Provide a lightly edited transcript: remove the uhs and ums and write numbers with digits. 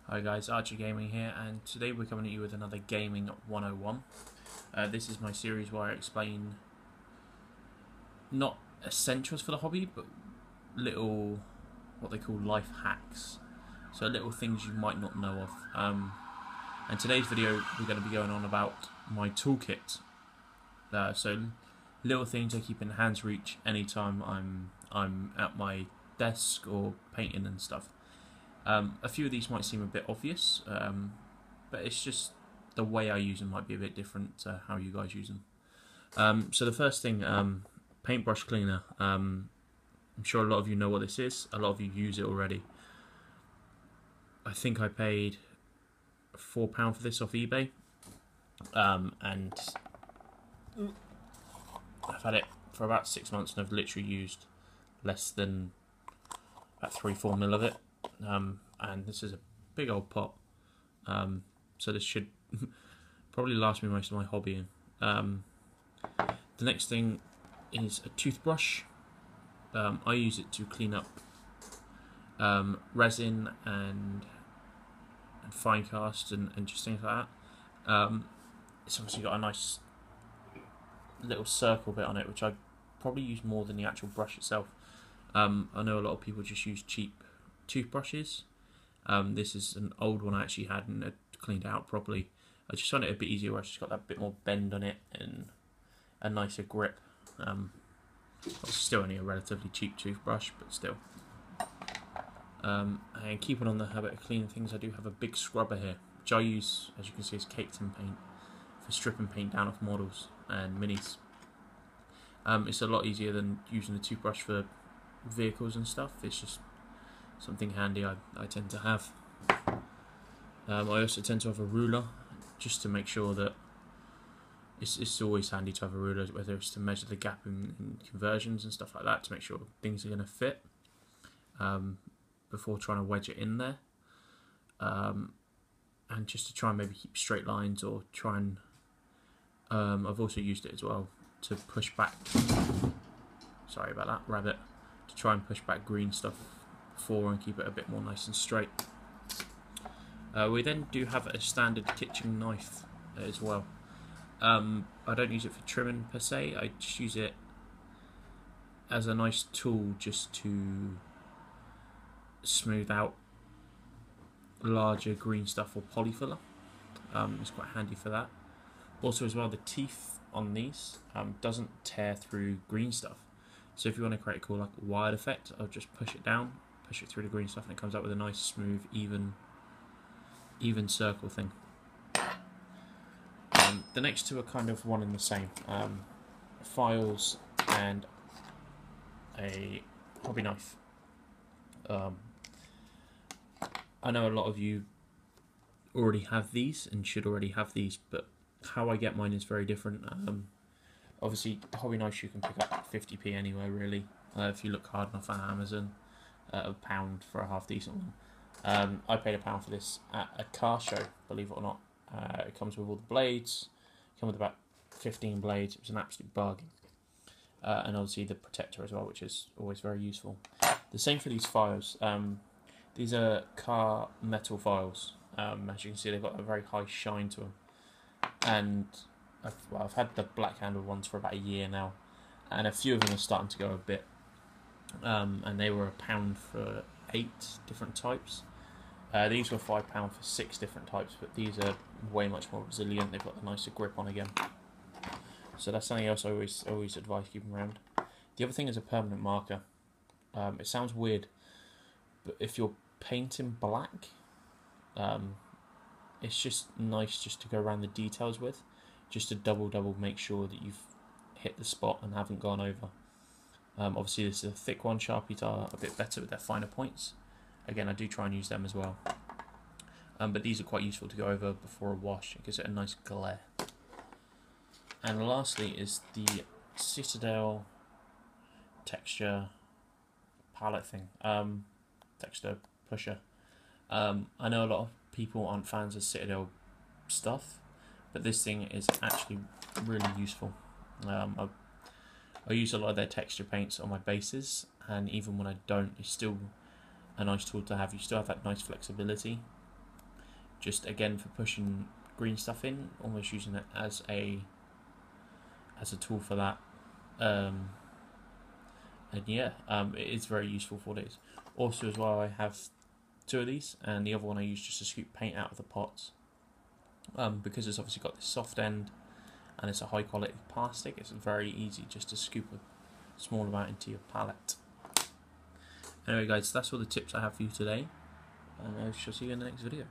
Hi guys, Archer Gaming here, and today we're coming at you with another Gaming 101. This is my series where I explain not essentials for the hobby, but little, what they call life hacks. So little things you might not know of. And today's video we're going to be going on about my toolkit. So little things I keep in hand's reach anytime I'm at my desk or painting and stuff. A few of these might seem a bit obvious, but it's just the way I use them might be a bit different to how you guys use them. So the first thing, paintbrush cleaner. I'm sure a lot of you know what this is. A lot of you use it already. I think I paid £4 for this off eBay, and I've had it for about 6 months, and I've literally used less than about 3-4 mil of it. And this is a big old pot, so this should probably last me most of my hobby. The next thing is a toothbrush. I use it to clean up resin and fine cast and just things like that. It's obviously got a nice little circle bit on it, which I probably use more than the actual brush itself. I know a lot of people just use cheap toothbrushes. This is an old one I actually had and I cleaned it out properly. I just found it a bit easier where it's just got that bit more bend on it and a nicer grip. It's still only a relatively cheap toothbrush, but still. And keeping on the habit of cleaning things, I do have a big scrubber here, which I use, as you can see, as caked in paint for stripping paint down off models and minis. It's a lot easier than using a toothbrush for vehicles and stuff. It's just something handy I tend to have. I also tend to have a ruler, just to make sure that it's always handy to have a ruler, whether it's to measure the gap in conversions and stuff like that, to make sure things are going to fit before trying to wedge it in there, and just to try and maybe keep straight lines, or try and I've also used it as well to push back, sorry about that rabbit, to try and push back green stuff before and keep it a bit more nice and straight. We then do have a standard kitchen knife as well. I don't use it for trimming per se, I just use it as a nice tool just to smooth out larger green stuff or polyfiller. It's quite handy for that. Also as well, the teeth on these doesn't tear through green stuff. So if you want to create a cool like wired effect, I'll just push it down, push it through the green stuff, and it comes out with a nice smooth even circle thing. The next two are kind of one and the same. Files and a hobby knife. I know a lot of you already have these and should already have these, but how I get mine is very different. Obviously, hobby knives you can pick up 50p anywhere really. If you look hard enough on Amazon, £1 for a half decent one. I paid £1 for this at a car show, believe it or not. It comes with all the blades. It comes with about 15 blades. It was an absolute bargain. And obviously the protector as well, which is always very useful. The same for these files. These are car metal files. As you can see, they've got a very high shine to them. And I've had the black handled ones for about a year now, and a few of them are starting to go a bit. And they were £1 for 8 different types. These were £5 for 6 different types, but these are way much more resilient. They've got a nicer grip on again. So that's something else I always advise keeping around. The other thing is a permanent marker. It sounds weird, but if you're painting black, it's just nice just to go around the details with, just to double make sure that you've hit the spot and haven't gone over. Obviously this is a thick one. Sharpies are a bit better with their finer points. Again, I do try and use them as well. But these are quite useful to go over before a wash. It gives it a nice glare. And lastly is the Citadel texture palette thing. Texture pusher. I know a lot of people aren't fans of Citadel stuff, but this thing is actually really useful. I use a lot of their texture paints on my bases, and even when I don't, it's still a nice tool to have. You still have that nice flexibility, just again for pushing green stuff in, almost using it as a tool for that. And yeah, it is very useful for this. Also as well, I have 2 of these, and the other one I use just to scoop paint out of the pots. Because it's obviously got this soft end and it's a high quality plastic, it's very easy just to scoop a small amount into your palette. Anyway guys, that's all the tips I have for you today, and I shall see you in the next video.